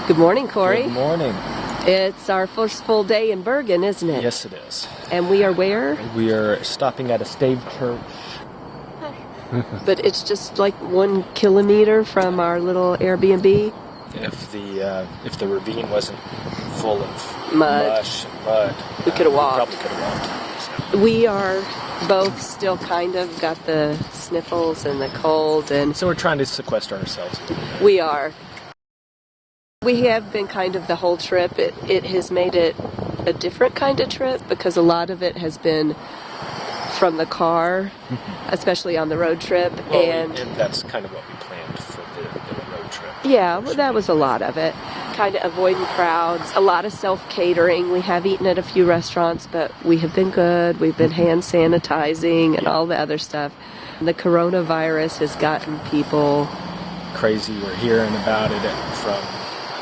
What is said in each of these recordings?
Good morning, Corey. Good morning. It's our first full day in Bergen, isn't it? Yes, it is. And we are where? We are stopping at a Stave Church. But it's just like 1 kilometer from our little Airbnb. If the ravine wasn't full of Mud. mush and mud, We could have walked. Probably could have walked. So. We are both still kind of got the sniffles and the cold, and So we're trying to sequester ourselves. we are. We have been kind of the whole trip. It has made it a different kind of trip because a lot of it has been from the car, especially on the road trip. Well, and that's kind of what we planned for the road trip. Yeah, well, that was a lot of it. Kind of avoiding crowds, a lot of self-catering. We have eaten at a few restaurants, but we have been good. We've been hand sanitizing and all the other stuff. The coronavirus has gotten people crazy. We're hearing about it from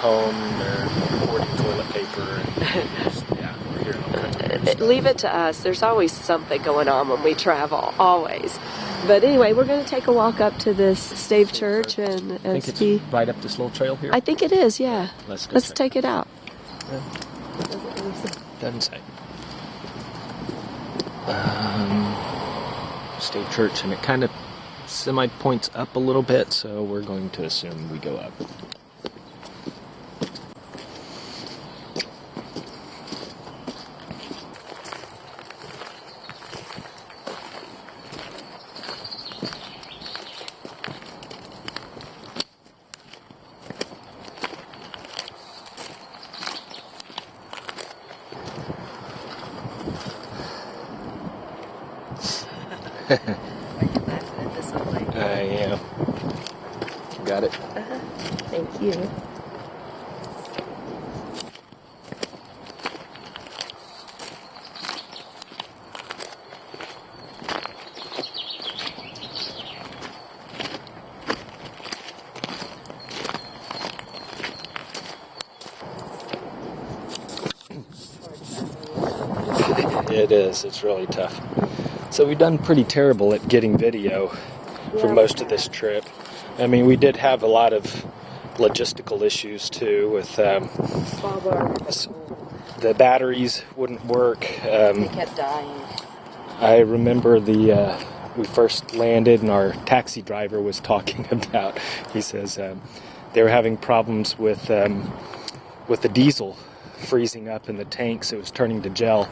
home. They're hoarding toilet paper. And yeah, we're hearing all kinds of stuff. Leave it to us. There's always something going on when we travel, always. But anyway, we're going to take a walk up to this Stave Church and I think see. It's right up this little trail here. I think it is, yeah. Let's take it out. Doesn't say. Stave Church, and it kind of semi-points up a little bit, so we're going to assume we go up. Yeah. Got it. Thank you. It is. It's really tough. So we've done pretty terrible at getting video for most of this trip. I mean, we did have a lot of logistical issues too with the batteries wouldn't work. They kept dying. I remember we first landed and our taxi driver was talking about, he says they were having problems with the diesel freezing up in the tanks. It was turning to gel.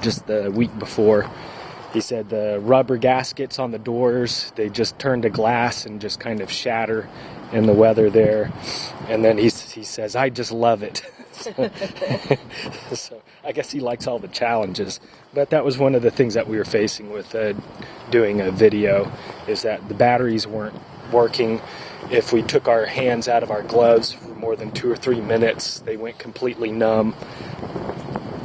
Just the week before, he said the rubber gaskets on the doors, they just turn to glass and just kind of shatter in the weather there. And then he says, I just love it. So I guess he likes all the challenges. But that was one of the things that we were facing with doing a video, is that the batteries weren't working. If we took our hands out of our gloves for more than 2 or 3 minutes, they went completely numb.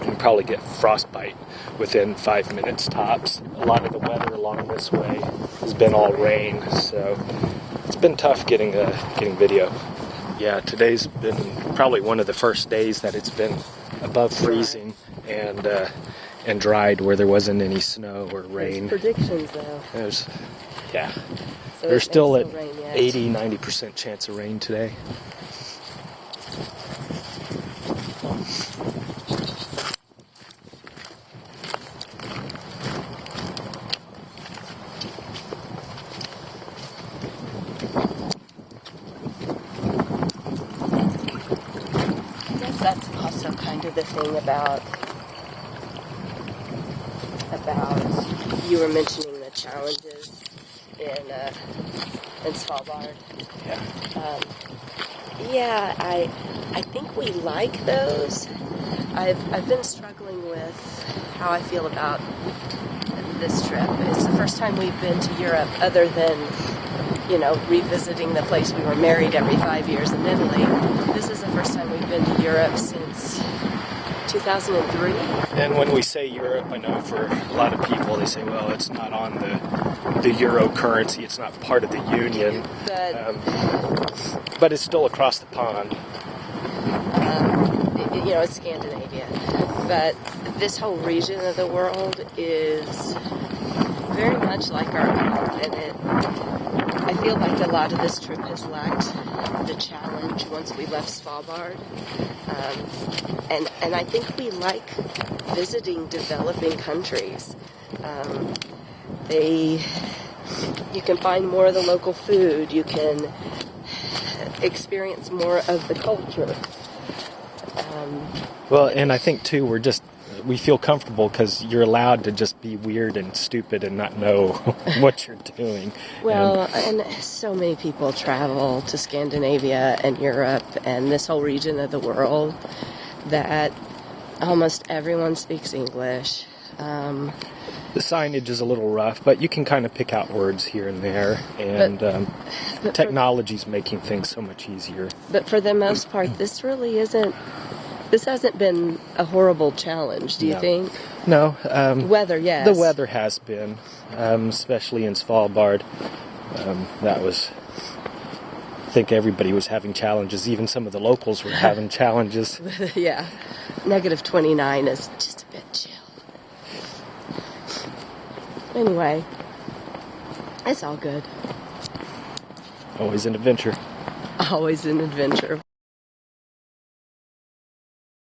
You'd probably get frostbite within 5 minutes tops. A lot of the weather along this way has been all rain, so it's been tough getting video. Yeah, today's been probably one of the first days that it's been above freezing and dried, where there wasn't any snow or rain. There's predictions though. So there's still at 80-90% chance of rain today. That's also kind of the thing about you were mentioning the challenges in Svalbard. Yeah. I think we like those. I've been struggling with how I feel about this trip. It's the first time we've been to Europe other than, revisiting the place we were married every 5 years in Italy. This is the first time we've been to Europe since 2003. And when we say Europe, I know for a lot of people, they say, well, it's not on the euro currency, it's not part of the union. But it's still across the pond. It's Scandinavia. But this whole region of the world is very much like our own, and I feel like a lot of this trip has lacked the challenge once we left Svalbard. And I think we like visiting developing countries. You can find more of the local food. You can experience more of the culture. Well, and I think too, we feel comfortable because you're allowed to just be weird and stupid and not know what you're doing. Well, and so many people travel to Scandinavia and Europe and this whole region of the world that almost everyone speaks English. The signage is a little rough, but you can kind of pick out words here and there, and but technology's making things so much easier. But for the most part, this hasn't been a horrible challenge, do you think? No. Weather, yes. The weather has been, especially in Svalbard. I think everybody was having challenges. Even some of the locals were having challenges. Yeah. -29 is just a bit chill. Anyway, it's all good. Always an adventure. Always an adventure.